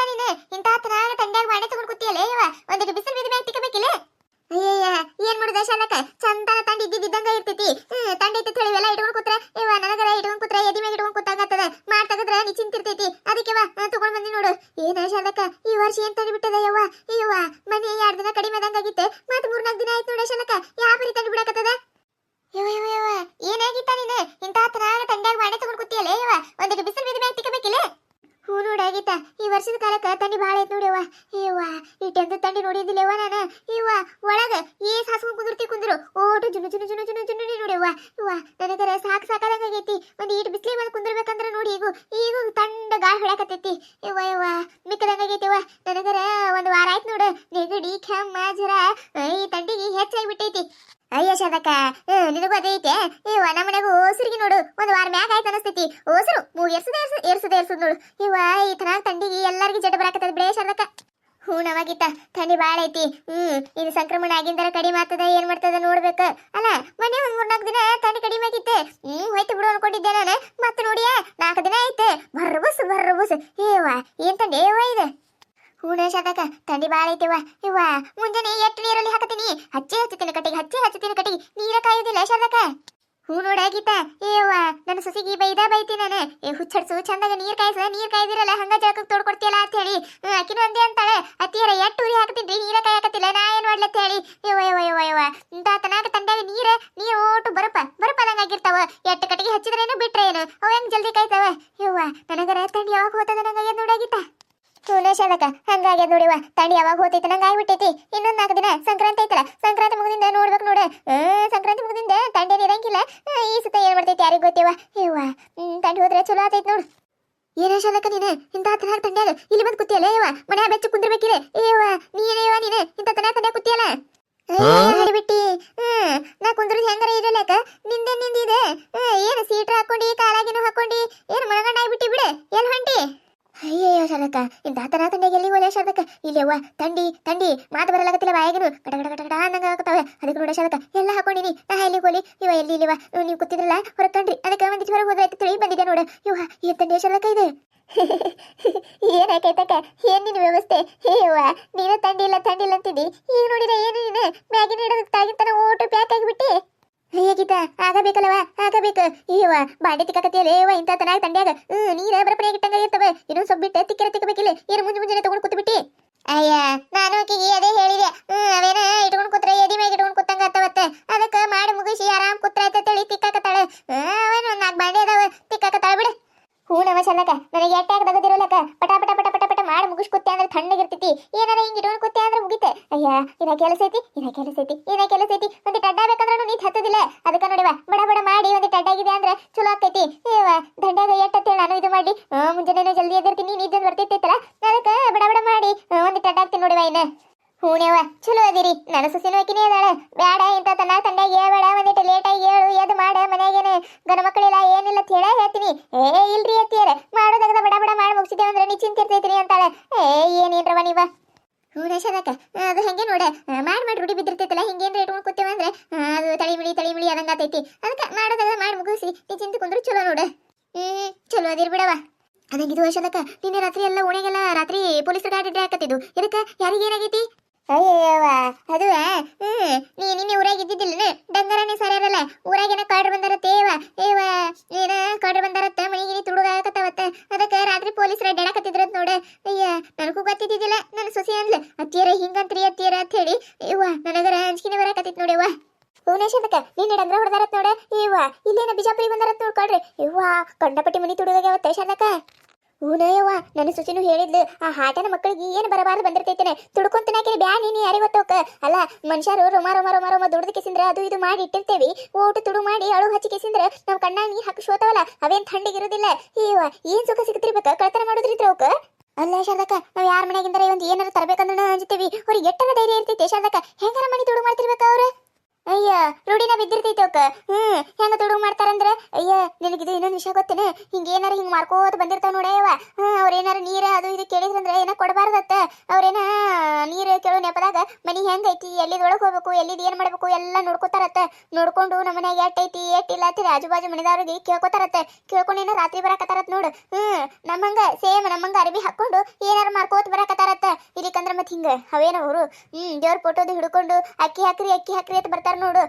ನೀನು ಇಂತ ತನಾಗ ತಂಡ್ಯಾಗ ಬಾಣೆ ತಗೊಂಡ್ ಕೂತಿಯಲ್ಲ ಇವ ಒಂದಿಟ್ಟು ಬಿಸಿಲು ಬಿದ್ದ ಮ್ಯಾಗ ತಿಕ್ಕಬೇಕಿಲ್ಲ. ಅಯ್ಯಯ್ಯ ಏನ್ ಮಾಡುದ ಶಾಲಕ ಚಂದನ ತಂಡ ಇದ್ದಿದ್ದಂಗ ಇರ್ತೈತಿ. ತಂಡ ಐತಿ ಹೇಳಿ ಎಲ್ಲ ಇಟ್ಕೊಂಡ್ ಕೂತ್ರ ಇವ ನನಗರ ಇಟ್ಕೊಂಡ್ ಕೂತ್ರ ಎದಿ ಮ್ಯಾಗ ಇಟ್ಕೊಂಡ್ ಕೂತಾಗತ್ತದ ಮಾಡ್ ತೆಗದ್ರ ನೀ ಚಿಂತಿರ್ತೈತಿ. ಅದಕ್ಕೆ ತಗೊಂಡ್ ಬಂದಿ ನೋಡು. ಏನ ಶಾಲಕ ಈ ವರ್ಷ ಏನ್ ತಂಡಿ ಬಿಟ್ಟದ ಯವ್ವ ಇವ ಮನೆ 2 ದಿನ ಕಡಿಮೆ ಆದಂಗಾಗಿತ್ತು ಮತ್ 3-4 ದಿನ ಆಯ್ತು ನೋಡ ಶಾಲಕ ಯಾವ ಬರಿ ತಂಡಿ ಬಿಡಾಕತ್ತದ. ಯವ್ವ ಏನಾಗಿತ್ತ ನೀನು ಇಂತ ತನಾಗ ತಂಡ್ಯಾಗ ಬಾಣೆ ತಗೊಂಡ್ ಕೂತಿಯಲ್ಲ ಇವ ಒಂದಿಟ್ಟು ಬಿಸಿಲು ಬಿದ್ದ ಮ್ಯಾಗ ತಿಕ್ಕಬೇಕಿಲ್ಲ. ಹೂ ನೋಡಾಗಿತ್ತ ಈ ವರ್ಷದ ಕಾಲಕ್ಕ ತಂಡಿ ಭಾಳ ಐತ್ ನೋಡ್ಯವ್ವ. ಇವ್ವ ಇಟ್ಟೆಂದು ತಂಡಿ ನೋಡಿದ್ದಿಲ್ಲವ್ವ ನಾನು. ಇವ್ವ ಒಳಗ ಏಸ್ ಹಾಸ್ಕೊಂಡ್ ಕುಂದ್ರು ಓಟು ಜುನು ಜುನು ಜುನು ಜುನು ಜುನು ನೋಡ್ಯವ್ವ. ಇವ್ವ ನನಗರ ಸಾಕಾದಂಗಾಗೈತಿ. ಒಂದ್ ಈಟ್ ಬಿಸ್ಲಿ ಬಂದ್ ಕುಂದ್ರಬೇಕಂದ್ರ ನೋಡಿ ಈಗ ತಂಡ ಗಾಳಿ ಹೊಡ್ಯಾಕತ್ತೈತಿ. ಇವ್ವ ಮಿಕ್ಕದಂಗಾಗೈತಿವ್ವ. ನನಗರ ಒಂದ್ ವಾರ ಆಯ್ತು ನೋಡು ನೆಗಡಿ ಕೆಮ್ಮ ಜ್ವರ ಈ ತಂಡಿಗೆ ಹೆಚ್ಚಾಗಿ ಬಿಟ್ಟೈತಿ. ಅಯ್ಯ ಶಾದಕ ನಿನಗೂ ಅದೈತೆ. ಇವ ನಮ್ಮನೆಗೂ ಓಸರಿಗೆ ನೋಡು ಒಂದ್ ವಾರ ಮ್ಯಾಗ ಆಯ್ತು ಅನಸ್ತೈತಿ. ಓಸರು ಮೂಗ್ ಎರ್ಸುದ ನೋಡು. ಇವ ಈ ತನಾಗ ತಂಡಿಗೆ ಎಲ್ಲಾರ್ಗಿ ಜಡ ಬರಾಕತ್ತದ ಬಿಡೇ ಶಾದಕ. ಹೂ ನವಾಗಿತ್ತ ತಂಡಿ ಬಾಳ ಐತಿ. ಇದು ಸಂಕ್ರಮಣ ಆಗಿಂದರ ಕಡಿಮೆ ಆಗ್ತದ ಏನ್ ಮಾಡ್ತದ ನೋಡ್ಬೇಕ. ಅಲ್ಲ ಮೊನ್ನೆ ಒಂದ್ 3-4 ದಿನ ತಂಡಿ ಕಡಿಮೆ ಆಗಿತ್ತೆ. ಹೋಯ್ತು ಬಿಡು ಅನ್ಕೊಂಡಿದ್ದೆ ನಾನು. ಮತ್ತೆ ನೋಡಿಯಾ 4 ದಿನ ಐತೆ ಬರ್ಬಸ್ ಏವ ಏನ್ ತಂಡಿ ಏವ ಇದೆ. ಹೂಣ ಶಾದಕ ತಂಡಿ ಬಾಳ ಐತಿವ. ಇವ ಮುಂಜಾನೆ ಎಷ್ಟು ನೀರಲ್ಲಿ ಹಾಕತೀನಿ ಹಚ್ಚಿ ಹಚ್ಚತೀನಿ ಕಟ್ಟಿಗೆ ನೀರ ಕಾಯುದಿಲ್ಲ ಶಾದಕ. ಹೂ ನೋಡಾಗಿತ್ತ ಏವ ನನ್ನ ಸೊಸಿಗೆ ಬೈತಿ ನಾನು. ಹುಚ್ಚಡ್ಸು ಚಂದಾಗ ನೀರ್ ಕಾಯ್ದಿರಲ್ಲ ಹಂಗ ಜಳಕಕ್ಕೆ ತೋಡ್ಕೊಡ್ತಿಯಲ್ಲ ಅಂತ ಹೇಳಿ ಅಕ್ಕಿನ ಒಂದೇ ಅಂತಾಳೆ. ಅತ್ತಿಯರ ಎಷ್ಟು ಉರಿ ಹಾಕ್ತೀನಿ ನೀರ ಕಾಯಕತ್ತಿಲ್ಲ ನಾ ಏನ್ ಮಾಡ್ಲತ್ತ ಹೇಳಿ. ಯವ್ವ ಇಂತ ತನಾಗ ತಂಡ್ಯಾಗ ನೀರ್ ಓಟು ಬರಪದಂಗಾಗಿರ್ತಾವ. ಎಟ್ಟು ಕಟ್ಟಿಗೆ ಹಚ್ಚಿದ್ರೇನು ಬಿಟ್ರೆ ಏನು ಅವ ಹೆಂಗ್ ಜಲ್ದಿ ಕಾಯ್ತಾವ. ಯವ್ವ ನನಗರ ತಂಡಿ ಯಾವಾಗ ಹೋತದ ನಂಗ ನೋಡಾಗಿತ್ತ. ಶಾಲಕ ಹಂಗಾಗ್ಯದ ನೋಡಿವ ತಂಡಿ ಯಾವಾಗ ಹೋತೈತೆ ನಂಗೆ ಆಗ್ಬಿಟ್ಟೈತಿ. ಇನ್ನೊಂದ್ 4 ದಿನ ಸಂಕ್ರಾಂತಿ ಐತಲ್ಲ ಸಂಕ್ರಾಂತಿ ಮುಗಿದಿಂದ ನೋಡ್ಬೇಕು ನೋಡ. ಸಂಕ್ರಾಂತಿ ಮುಗಿದಿಂದ ತಂಡೇನು ಇರಂಗಿಲ್ಲ. ಈ ಸುತ್ತ ಏನ್ ಮಾಡ್ತೈತಿ ಯಾರಿಗ ಗೊತ್ತಿವ. ಇವ್ವ ತಂಡಿ ಹೋದ್ರೆ ಚಲೋ ಆತೈತಿ ನೋಡು. ಏನ ಶಾಲಕ ನೀನು ಇಂತ ತನಾಗ ತಂಡ್ಯಾಗ ಇಲ್ಲಿ ಬಂದ್ ಕೂತಿಯಲ್ಲ ಇವ ಮನ್ಯಾಗ ಬೆಚ್ಚ ಕುಂದ್ರಬೇಕಿಲ್ಲ. ಏವ ನೀನು ಇಂತ ತನಾಗ ತಂಡ್ಯಾಗ ಕೂತಿಯಲ್ಲ ಬಿಟ್ಟಿ. ನಾ ಕುಂದ್ರದ್ ಹೆಂಗಾರ ಇರಲಕ ನಿಂದಿದೆ. ಏನು ಸೀಟ್ರ್ ಹಾಕೊಂಡಿ ಕಾಲಾಗಿನೂ ಹಾಕೊಂಡಿ ಏನು ಮಳಗಂಡ ಆಗ್ಬಿಟ್ಟಿ ಬಿಡೆ ಎಲ್ ಹೊಂಟಿ. ಅಯ್ಯಯ್ಯೋ ಶಾಲಕ ಇಂತ ತನ ತಂಡ್ಯಾಗ ಎಲ್ಲಿ ಹೋದ ಶಾಲಕ. ಇಲ್ಲವ್ವ ತಂಡಿ ಮಾತು ಬರಲಾಗತ್ತಿಲ್ಲ ಬಾಯಾಗಿನು ಕಟ ಅಂದಂಗ ಆಗತ್ತವೆ. ಅದಕ್ಕೆ ನೋಡ ಶಾಲಕ ಎಲ್ಲ ಹಾಕೊಂಡಿನಿ ನಾ ಎಲ್ಲಿ ಹೋಲಿ. ಇವ ಎಲ್ಲಿ ಇಲ್ಲಿವ ನೀವು ಕೂತಿದ್ರಲ್ಲ ಹೊರಕಂಡ್ರಿ ಅದಕ್ಕೆ ಒಂದಿಟ್ಟು ಹೊರಗೆ ಹೋದ್ರೆ ತಿಳಿ ಬಂದಿದೆ ನೋಡ. ಇವ ಏನ್ ತಂಡಿಯ ಶಾಲಕ ಇದೆ. ಏನಾಕೈತಕ ಏನ್ ನಿನ್ನ ವ್ಯವಸ್ಥೆ. ಏವ ನೀನು ತಂಡಿ ಇಲ್ಲ ಅಂತಿದ್ದಿ ಈಗ ನೋಡಿರ ಏನು ನೀನು ಮ್ಯಾಗಿನ ಹಿಡೋದಕ್ಕೆ ತಾಗಿಂತನ ಓಟು ಪ್ಯಾಕ್ ಆಗಿಬಿಟ್ಟಿ. ಹೇಗಿದ್ದ ಆಗಬೇಕು. ಇವ ಬಾಂಡೆ ತಿಕ್ಕಕತ್ತಿಯಲ್ಲ ಏವ ಇಂತ ತನಾಗ ತಂಡ್ಯಾಗ ನೀರ ಬರಪನೆ ಇಟ್ಟಂಗ ಇರ್ತವೆ. ಇನ್ನೊಂದು ಸ್ವಲ್ಪ ಬಿಟ್ಟು ತಿಕ್ಕಬೇಕಿಲ್ಲ ಏನು ಮುಂಜಾನೆ ತಗೊಂಡ್ ಕೂತ್ಬಿಟ್ಟಿ. ಅಯ್ಯ ನಾನು ಆಕಿಗೆ ಅದೇ ಹೇಳಿದೆ. ಅವೇನ ಇಟ್ಕೊಂಡ್ ಕೂತ್ರೆ ಎದಿ ಮ್ಯಾಗ ಇಟ್ಕೊಂಡ್ ಕೂತಂಗ ಆತವತ್ತ. ಅದಕ್ಕೆ ಮಾಡಿ ಮುಗಿಸಿ ಆರಾಮ್ ಕೂತ್ರ ಆಯ್ತೇಳಿ ತಿಕ್ಕಾಕತ್ತಾಳೆ. ಅವೇನು 4 ಬಾಂಡೆ ಅದಾವ ತಿಕ್ಕಾಕತ್ತಾಳ ಬಿಡು. ಹೂನವ ಶಾಲಕ ನನಗೆ ಎಟ್ಟಾಗ ದಗದಿರೋಲಕ ಪಟ ಮಾಡಿ ಮುಗಿಸ್ಕೊತ್ತೆ ಅಂದ್ರೆ ತಣ್ಣಗಿರ್ತೈತಿ. ಏನಾರ ಹಿಂಗ್ ಇಟ್ಕೊಂಡ್ ಕೂತೆ ಅಂದ್ರೆ ಮುಗಿತೆ. ಅಯ್ಯ ಇನ್ನ ಕೆಲಸ ಐತಿ ಒಂದಿಟ್ಟು ಅಡ್ಡ ಬೇಕಂದ್ರೂ ನೀತ್ ಹತ್ತದಿಲ್ಲ. ಅದಕ್ಕೆ ನೋಡಿವ ಬಡ ಮಾಡಿ ಒಂದಿಟ್ಟು ಅಡ್ಡಾಗಿದೆ ಅಂದ್ರೆ ಚಲೋ ಆಗ್ತೈತಿ. ಏವ ದಂಡ್ಯಾಗ ಎಟ್ಟತ್ತೇಳಿ ನಾನು ಇದು ಮಾಡಿ ಮುಂಜಾನೆ ಜಲ್ದಿ ಎದ್ದಿರ್ತೀನಿ ನೀಜನ್ ಬರ್ತೈತೈತಲ್ಲ ಅದಕ್ಕೆ ಬಡ ಮಾಡಿ ಒಂದಿಟ್ಟು ಅಡ್ಡಾಗ್ತೀನಿ ನೋಡಿವ. ಇನ್ನ ಹೂನೇವ ಚಲೋ ಅದಿರಿ. ನನ್ನ ಸೊಸಿನೂ ಆಕಿನೇ ಅದಾಳ. ಬ್ಯಾಡ ಇಂತ ತನ್ನ ತಂಡ್ಯಾಗ ಹೇಳ್ಬೇಡ ಒಂದಿಟ್ಟು ಲೇಟಾಗಿ ಹೇಳು ಎದ್ದು ಮಾಡ ಮನ್ಯಾಗೇನೆ ಗನ ಮಕ್ಕಳಿಲ್ಲ ಏನಿಲ್ಲ ಅಂತ ಹೇಳ್ತೀನಿ. ಇಲ್ರಿ ಅತ್ತಿಯರ ಮಾಡೋದಾಗದ ಬಡ ಮಾಡಿ ಮುಗಿಸಿದ್ದೇವೆ ಅಂದ್ರೆ ನೀ ಚಿಂತಿರ್ತೈತಿರಿ ಅಂತಾಳೆ. ಏನೇನ್ರವ ನೀವ. ಹೂನ ಶಾಲಕ ಅದು ಹಂಗೆ ನೋಡ ಮಾಡಿ ರೂಢಿ ಬಿದ್ದಿರ್ತೈತಲ್ಲ ಹಿಂಗೇನ್ರ ಇಟ್ಕೊಂಡು ಕೂತೇವ ಅಂದ್ರೆ ಅದು ತಳಿಮಿಳಿ ಅದಂಗಾತೈತಿ. ಅದಕ್ಕೆ ಮಾಡೋದಾಗದ ಮಾಡಿ ಮುಗಿಸಿ ನೀ ಚಿಂತೆ ಕುಂದ್ರು ಚಲೋ ನೋಡ. ಚಲೋ ಅದಿರ್ ಬಿಡವ. ಅದಂಗಿದು ಶಾಲಕ ನಿನ್ನೆ ರಾತ್ರಿ ಎಲ್ಲ ಓಣೆಗೆಲ್ಲ ರಾತ್ರಿ ಪೊಲೀಸರು ಗಾಡಿ ಹಾಕತ್ತಿದ್ದು ಇದಕ್ಕೆ ಯಾರಿಗೇನಾಗೈತಿ. ಅಯ್ಯವ್ವ ಅದು ನಿನ್ನೆ ಊರಾಗ ಇದ್ದಿದ್ದಿಲ್ಲ ಡಂಗರನೇ ಸರಿಯಾರಲ್ಲ ಊರಾಗೇನ ಕಾಡ್ರು ಬಂದಾರತ್ತೇವ. ಏನ ಕಾಡ್ರು ಬಂದಾರತ್ತ ಮನೆಗಿನಿ ತುಡುಗಾಕತ್ತಾವತ್ತ. ಅದಕ್ಕೆ ರಾತ್ರಿ ಪೊಲೀಸರು ಅಡ್ಡಾಡಕತ್ತಿದ್ರತ್ ನೋಡ. ಅಯ್ಯ ನನಗೂ ಗೊತ್ತಿದ್ದಿದ್ದಿಲ್ಲ. ನನ್ನ ಸೊಸಿ ಅಂದ್ಲ ಅತ್ತಿಯರ ಹಿಂಗಂತ್ರಿ ಅತ್ತಿಯರ ಅಂತ ಹೇಳಿ. ನನಗರ ಅಂಜಿಕೆನೆ ಬರಾಕತ್ತಿತ್ ನೋಡ್ಯವ್ವ. ಭುವನೇಶ್ವರಕ ನಿನ್ನೆ ಡಂಗ್ರ ಹೊಡೆದಾರತ್ ನೋಡ. ಇಲ್ಲೇನ ಬಿಜಾಪುರಿ ಬಂದಾರತ್ ನೋಡ್ಕೊಳ್ರಿ. ಕಂಡಪಟ್ಟಿ ಮನಿ ತುಡುಗಾಗ್ಯಾವತ್ತ ಶಾಲಕ. ಹೂನಯ್ಯವ್ವ ನನ್ನ ಸೊಸಿನೂ ಹೇಳಿದ್ಲು ಆ ಹಾಟನ ಮಕ್ಕಳಿಗೆ ಏನು ಬರಬಾರ್ದು ಬಂದಿರ್ತೈತೇನೆ ತುಡ್ಕೊಂತನಾಕೆ ಬ್ಯಾ ನೀನು ಯಾರಿಗೆ ಗೊತ್ತೋಕ. ಅಲ್ಲ ಮನುಷ್ಯರು ರೋಮ ದುಡ್ದು ಕೆಸಿಂದ್ರ ಅದು ಇದು ಮಾಡಿ ಇಟ್ಟಿರ್ತೇವಿ. ಓಟು ತುಡು ಮಾಡಿ ಅಳು ಹಚ್ಚಿ ಕೆಸಿಂದ್ರ ನಾವು ಕಣ್ಣಾಗ ನೀರು ಹಾಕಿ ಶೋತವಲ್ಲ ಅವೇನ್ ಥಂಡಿಗಿರೋದಿಲ್ಲ. ಏನ್ ಸುಖ ಸಿಗ್ತಿರ್ಬೇಕ ಕಳ್ತನ ಮಾಡೋದ್ರಿದ್ರ ಅವಕ್ಕ. ಅಲ್ಲ ಶಾರದಕ್ಕ ನಾವ್ ಯಾರ ಮನೆಯಾಗಿಂದರೆ ಒಂದು ಏನಾರು ತರಬೇಕಂದ್ರೆ ಅಂಜತೀವಿ. ಅವ್ರಿಗೆ ಎಟ್ಟನ ಧೈರ್ಯ ಇರ್ತೈತೆ ಶಾರದಕ್ಕ. ಹೆಂಗಾರ ಮನಿ ತುಡು ಮಾಡ್ತಿರ್ಬೇಕ ಅವ್ರ. ಅಯ್ಯ ರೂಢಿನ ಬಿದ್ದಿರ್ತೈತೆ ಅವಕ್ಕ. ಹೆಂಗ ತುಡುಗು ಮಾಡ್ತಾರಂದ್ರ ಅಯ್ಯ ನಿನಗಿದು ಇನ್ನೊಂದು ವಿಷಯ ಗೊತ್ತೇನೆ. ಹಿಂಗೇನಾರ ಹಿಂಗ್ ಮಾಡ್ಕೋತ ಬಂದಿರ್ತಾವ ನೋಡಯ್ಯವ. ಅವ್ರೇನಾರ ನೀರ ಅದು ಇದು ಕೇಳಿದ್ರಂದ್ರೆ ಏನ ಕೊಡಬಾರ್ದತ್ತ. ಅವ್ರೇನ ನೀರು ಕೇಳೋ ನೆಪದಾಗ ಮನಿ ಮನಿ ಹೆಂಗೈತಿ ಎಲ್ಲಿದೊಳಗೆ ಹೋಗ್ಬೇಕು ಎಲ್ಲಿದ್ ಏನ್ ಮಾಡ್ಬೇಕು ಎಲ್ಲ ನೋಡ್ಕೋತಾರತ್ತ. ನೋಡ್ಕೊಂಡು ನಮ್ಮ ಮನ್ಯಾಗ ಎಟ್ಟೈತಿ ಎಟ್ಟಿಲ್ಲ ಅಂತೀರಿ ಆಜು ಬಾಜು ಮನೆದವ್ರಿಗೆ ಕೇಳ್ಕೊತಾರತ್ತ. ಕೇಳ್ಕೊಂಡೇನ ರಾತ್ರಿ ಬರಾಕತ್ತಾರತ್ ನೋಡು. ನಮ್ಮಂಗ ಸೇಮ್ ನಮ್ಮಂಗ ಅರ್ಬಿ ಹಾಕೊಂಡು ಏನಾರ ಮಾಡ್ಕೋತ ಬರಾಕತ್ತಾರತ್ತ. ಇಲ್ಲಿಕಂದ್ರ ಮತ್ ಹಿಂಗ ಅವೇನ ಅವರು ದೇವ್ರ ಫೋಟೋದು ಹಿಡ್ಕೊಂಡು ಅಕ್ಕಿ ಹಾಕ್ರಿ ಅಂತ ಬರ್ತಾರ ನೋಡು.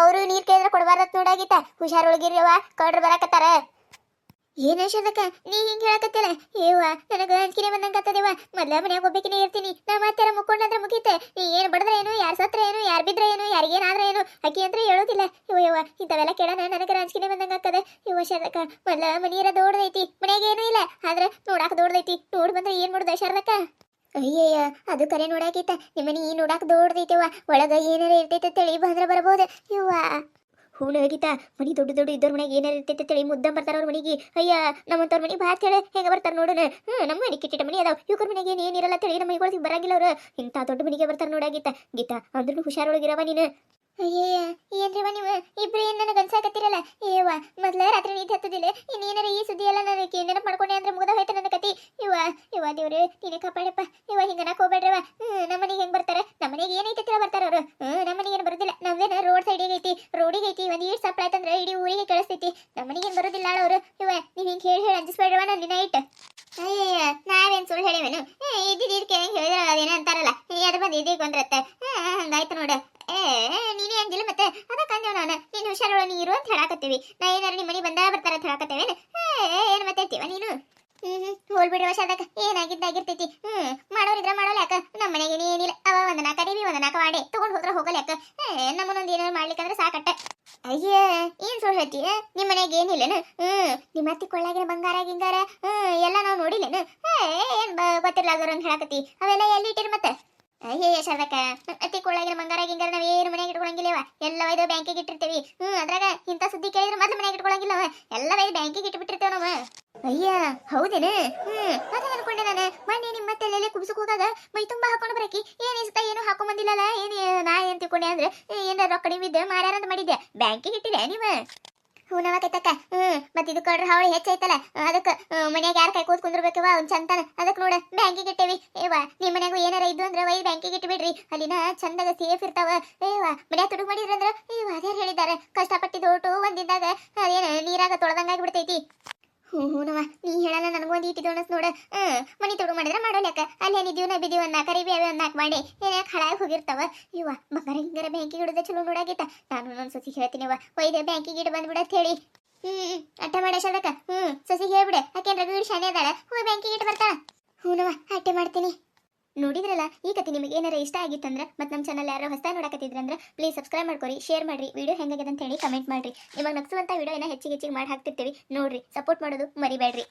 ಅವರು ನೀರ್ ಕೇಳಿದ್ರೆ ಕೊಡಬಾರತ್ ನೋಡಾಗಿತ್ತ. ಹುಷಾರೊಳಗಿರ್ಯವ ಕಡ್ರ ಬರಾಕತ್ತಾರ. ಏನ ಶೋಧಕ್ಕ ನೀ ಹಿಂಗ ಹೇಳಕತ್ತಿಲ್ಲ? ಏವ ನನಗ ಅಂಜಿಕೆ ಬಂದಂಗತ್ತದೇವ. ಮೊದ್ಲ ಮನ್ಯಾಗ ಒಬ್ಬಕಿನೇ ಇರ್ತೀನಿ. ನಾ ಮಾತಾರ ಮುಕ್ಕೊಂಡಂದ್ರ ಮುಗೀತೆ. ನೀ ಏನ್ ಬಡದ್ರ ಏನು, ಯಾರ್ ಸತ್ರ ಏನು, ಯಾರ್ ಬಿದ್ರ ಏನು, ಯಾರಿಗೇನಾದ್ರ ಏನು ಅಕ್ಕಿ ಅಂತ ಹೇಳೋದಿಲ್ಲ. ಇವ ಇಂಥವೆಲ್ಲ ಕೇಳೋಣ ನನಗ ಅಂಜಿಕೆ ಬಂದಂಗಾಗ್ತದೆ. ಇವ ಶೋಧಕ್ಕ ಮೊದ್ಲ ಮನಿಯರ ದೊಡ್ಡದೈತಿ, ಮನ್ಯಾಗ ಏನೂ ಇಲ್ಲ, ಆದ್ರೆ ನೋಡಾಕ ದೊಡ್ಡದೈತಿ. ನೋಡ್ ಬಂದ್ರೆ ಏನ್ ಮಾಡುದ ಶಾರದಕ್ಕ? ಅಯ್ಯಯ್ಯ ಅದು ಕರೆ ನೋಡಾಕೈತ. ನಿಮ್ಮನಿ ನೋಡಾಕ ದೊಡ್ಡದೈತೆವ. ಒಳಗ ಏನಾರ ಇರ್ತೈತೆ ತಿಳಿ ಬಂದ್ರ ಬರ್ಬೋದು. ಇವ್ವ ಹೂನ ಗೀತಾ, ಮನಿ ದೊಡ್ಡ ದೊಡ್ಡ ಇದ್ದವ್ರ ಮನೆಗೆ ಏನಾರ ಇರ್ತೈತೆ ತಿಳಿ ಮುದ್ದ ಬರ್ತಾರ ಅವ್ರ ಮನೆಗೆ. ಅಯ್ಯ ನಮ್ಮಂತವ್ರ ಮನೆಗೆ ಬಾ ಹೇಳಿ ಹೆಂಗ ಬರ್ತಾರ ನೋಡೋಣ. ನಮ್ಮ ಮನೆ ಕಿಟ್ಟಿಟ ಮನಿ ಅದಾವ. ಇವ್ರ ಮನೆಗೆ ಏನಿರಲ್ಲ ತಿಳಿ ನಮ್ಮ ಮನೆಗಳಿಗೆ ಬರಂಗಿಲ್ಲ ಅವ್ರು. ಇಂಥ ದೊಡ್ಡ ಮನೆಗೆ ಬರ್ತಾರ ನೋಡ ಗೀತಾ. ಗೀತಾ ಅಂದ್ರೂ ಹುಷಾರೊಳಗಿರವ ನೀನು. ಅಯ್ಯಯ್ಯ ಏನ್ರಿವ ನೀವು ಇಬ್ರು ಏನ್ ನನಗೆ ಅನ್ಸಾಕತ್ತಿರಲ್ಲ? ಏವ ಮೊದ್ಲ ರಾತ್ರಿ ನೀತಿ ಹತ್ತದಿಲ್ಲ, ಇನ್ನೇನಾರ ಈ ಸುದ್ದಿ ಎಲ್ಲ ನನಗೆ ನೆನಪು ಮಾಡ್ಕೊಂಡೆ ಅಂದ್ರೆ ಮುಗ್ದ ಹೋಯ್ತು ನನ್ನ ಕತಿ. ಇವ ದೇವ್ರು ನೀನೆ ಕಾಪಾಡಪ್ಪ. ಹಿಂಗ ನಾಕ್ ಹೋಗ್ಬೇಡ್ರವ. ನಮ್ಮನೆಗೆ ಹೆಂಗ್ ಬರ್ತಾರ? ನಮ್ಮನೆಗೆ ಏನೈತೆ ತಿಳ ಬರ್ತಾರ ಅವ್ರು. ನಮ್ಮನೆಗೆ ಏನು ಬರೋದಿಲ್ಲ. ನಮ್ದೇನ ರೋಡ್ ಸೈಡಿಗೆ ಐತಿ, ರೋಡಿಗೆ ಐತಿ. ಒಂದ್ ಈಟ್ ಸಪ್ಲ ಆಯ್ತಂದ್ರೆ ಇಡೀ ಊರಿಗೆ ಕೇಳಿಸ್ತೈತಿ. ನಮ್ಮನೆಗೆ ಏನು ಬರೋದಿಲ್ಲ ಅವರು. ನೀವ್ ಹಿಂಗೆ ಹೇಳಿ ಅಂಜಿಸ್ಬೇಡ್ರವ ನನ್ನ ದಿನ ಇಟ್ಟು. ಅಯ್ಯಯ್ಯ ನಾವೇನ್ ಸುಳ್ಳು ಹೇಳಿವೇನು? ಇದ್ದಿದ್ದು ಹೇಳಿದ್ರ ಅದೇನ ಅಂತಾರಲ್ಲ, ಅದು ಬಂದು ಇದೀಗ ಬಂದ್ರತ್ತ. ಹಂಗಾಯ್ತು ನೋಡ. ನೀನೇ ಅಂದಿಲ್ಲ ಮತ್ತೆ ಅದಕ್ಕೆ ಅಂದೇವ ನಾನು. ನೀನು ಹುಷಾರೊಳಗೆ ನೀರು ಅಂತ ಹೇಳಾಕತ್ತೀವಿ. ನಾ ಏನಾರ ನಿಮ್ಮ ಮನೆ ಬಂದ ಬರ್ತಾರ ಅಂತ ಹೇಳಾಕತ್ತೇವೇನು? ಏನು ಮತ್ತೆ ಐತಿವ ನೀನು? ಹೋಲ್ಬಿಡ್ರಿ ವಶಾದಕ್ಕ ಏನಾಗಿದ್ದಾಗಿರ್ತೈತಿ. ಮಾಡೋರಿದ್ರ ಮಾಡೋಲ್ಲ ಯಾಕ? ನಮ್ಮ ಮನೆಗೆ ಏನಿಲ್ಲ. ಅವ ಒಂದ್ ನಾಲ್ಕು ಅರಿವಿ ಒಂದ್ ನಾಲ್ಕು ವಾಡೆ ತಗೊಂಡ್ ಹೋದ್ರ ಹೋಗಲ್ಲ ಯಾಕ? ನಮ್ಮನ್ನೊಂದು ಏನಾರು ಮಾಡ್ಲಿಕ್ಕಂದ್ರೆ ಸಾಕಟ್ಟ. ಅಯ್ಯ ಏನ್ ಸುಳ್ಳು ಹೇಳ್ತಿ? ನಿಮ್ಮ ಮನೆಗೆ ಏನಿಲ್ಲನು? ನಿಮ್ಮ ಅತ್ತಿ ಕೊಳ್ಳಾಗಿನ ಬಂಗಾರ ಗಿಂಗಾರ ಎಲ್ಲ ನಾವು ನೋಡಿಲ್ಲೇನು? ಏನ್ ಗೊತ್ತಿರ್ಲಾರ್ದವ್ರಂಗೆ ಹೇಳಾಕತ್ತಿ. ಅವೆಲ್ಲ ಎಲ್ಲಿ ಇಟ್ಟಿರಿ ಮತ್ತೆ? ಅಯ್ಯೇ ಶಾರದಕ್ಕ ಅತ್ತಿ ಕೊಳ್ಳಾಗಿನ ಬಂಗಾರ ಗಿಂಗಾರ ನಾವ್ ಏನು ಮನೆಯಾಗ ಇಟ್ಕೊಳಂಗಿಲ್ಲವ. ಎಲ್ಲ ಒಯ್ದು ಬ್ಯಾಂಕಿಗೆ ಇಟ್ಟಿರ್ತೀವಿ. ಅದ್ರಾಗ ಇಂಥ ಸುದ್ದಿ ಕೇಳಿದ್ರೆ ಮೊದ್ಲು ಮನೆಯಾಗ ಇಟ್ಕೊಳಂಗಿಲ್ಲವ. ಎಲ್ಲ ಒಯ್ದು ಬ್ಯಾಂಕಿಗೆ ಇಟ್ಬಿಟ್ಟಿರ್ತೇವ ನಾವು. ಅಯ್ಯ ಹೌದೇನು? ಅದೇ ಅನ್ಕೊಂಡೆ ನಾನು. ಮೊನ್ನೆ ನಿಮ್ಮ ಮತ್ತೆ ಕುಬಿಸಕ್ ಹೋದಾಗ ಮೈ ತುಂಬಾ ಹಾಕೊಂಡು ಬರಕಿ ಏನ್ ಇಸ್ತ ಏನು ಹಾಕೊಂಡ್ ಬಂದಿಲ್ಲಲ್ಲ. ನಾ ಏನ್ ತಿಳ್ಕೊಂಡೆ ಅಂದ್ರೆ ಏನಾರ ರೊಕ್ಕ ನಿಮ್ಮಿದ್ದ ಮಾರ್ಯಾರಂತ ಮಾಡಿದ್ದೆ. ಬ್ಯಾಂಕಿಗೆ ಇಟ್ಟಿದೆ ನೀವ? ಹೂನವಾಕೈತಕ್ಕ. ಮತ್ತೆ ಇದು ಕಡ್ರ ಹಾವಳಿ ಹೆಚ್ಚೈತಲ್ಲ, ಅದಕ್ಕೆ ಮನ್ಯಾಗ ಯಾರ ಕೈ ಕೂತ್ ಕುಂದ್ರಬೇಕವ ಒಂದ್ ಚಂತನ. ಅದಕ್ಕೆ ನೋಡ ಬ್ಯಾಂಕಿಗೆ ಇಟ್ಟೇವಿ. ನಿಮ್ಮ ಮನ್ಯಾಗ ಏನಾರ ಇದ್ದು ಅಂದ್ರೆ ಒಯ್ ಬ್ಯಾಂಕಿಗೆ ಇಟ್ಬಿಡ್ರಿ. ಅಲ್ಲಿನ ಚಂದಾಗ ಸೇಫ್ ಇರ್ತಾವ. ಮನ್ಯಾಗ ತುಡುಗ್ ಮಾಡಿದ್ರಂದ್ರ ಅದ್ಯಾರು ಹೇಳಿದಾರೆ? ಕಷ್ಟಪಟ್ಟಿದ್ದು ಓಟು ಒಂದಿಂದಾಗ ಅದೇನ ನೀರಾಗ ತೊಳೆದಂಗಾಗ್ಬಿಡ್ತೈತಿ. ಹೂನವ ನೀ ಹೇಳಲ್ಲ ನನಗೊಂದು ಇಟ್ಟಿದ್ದು ಅನಸ್ ನೋಡ. ಮನಿ ತುಡುಗ್ ಮಾಡಿದ್ರೆ ಮಾಡೋಲ್ಯಾಕ? ಅಲ್ಲಿ ಏನಿದೀವ್ ಬಿದ್ದೀವಿ ಒಂದ್ ನಾಲ್ಕು ಅರಿವಿ ಅವೆ ಒಂದ್ ನಾಲ್ಕು ಮಾಡಿ ಏನ್ಯಾಕ ಹಾಳಾಗಿ ಹೋಗಿರ್ತಾವ. ಬಂಗಾರ ಹಿಂಗಾರ ಬ್ಯಾಂಕಿಗೆ ಇಡೋದ ಚಲೋ ನೋಡಾಗಿತ್ತ. ನಾನು ನನ್ನ ಸೊಸಿ ಹೇಳ್ತೀನಿವ ಒಯ್ದೆ ಬ್ಯಾಂಕಿಗೆ ಇಡ ಬಂದ್ಬಿಡತ್ ಹೇಳಿ. ಅಟ್ಟೆ ಮಾಡ ಶಾರದಕ್ಕ. ಸೊಸಿ ಹೇಳ್ಬಿಡೆ ಯಾಕೆನ್ ರಘು ಶಾನೆ ಅದಾಳ, ಬ್ಯಾಂಕಿಗೆ ಇಟ್ಟು ಬರ್ತಾಳ. ಹೂನವ ಅಟ್ಟೆ ಮಾಡ್ತೀನಿ. ನೋಡಿದ್ರಲ್ಲ ಈ ಕತೆ ನಿಮಗೆ ಏನಾರ ಇಷ್ಟ ಆಗಿತ್ತಂದ್ರೆ ಮತ್ತು ನಮ್ಮ ಚಾನಲ್ ಯಾರೋ ಹೊಸದಾಗಿ ನೋಡಕತ್ತಿದ್ರಂದ್ರೆ ಪ್ಲೀಸ್ ಸಬ್ಸ್ಕ್ರೈಬ್ ಮಾಡ್ಕೊರಿ, ಶೇರ್ ಮಾಡಿರಿ, ವಿಡಿಯೋ ಹೆಂಗಾಗಿದೆ ಅಂತ ಹೇಳಿ ಕಮೆಂಟ್ ಮಾಡಿರಿ. ನಿಮಗೆ ನಗಿಸುವಂಥ ವಿಡಿಯೋ ಹೆಚ್ಚಿಗೆ ಮಾಡಿ ಹಾಕ್ತಿರ್ತೀವಿ ನೋಡ್ರಿ. ಸಪೋರ್ಟ್ ಮಾಡೋದು ಮರಿಬೇಡ್ರಿ.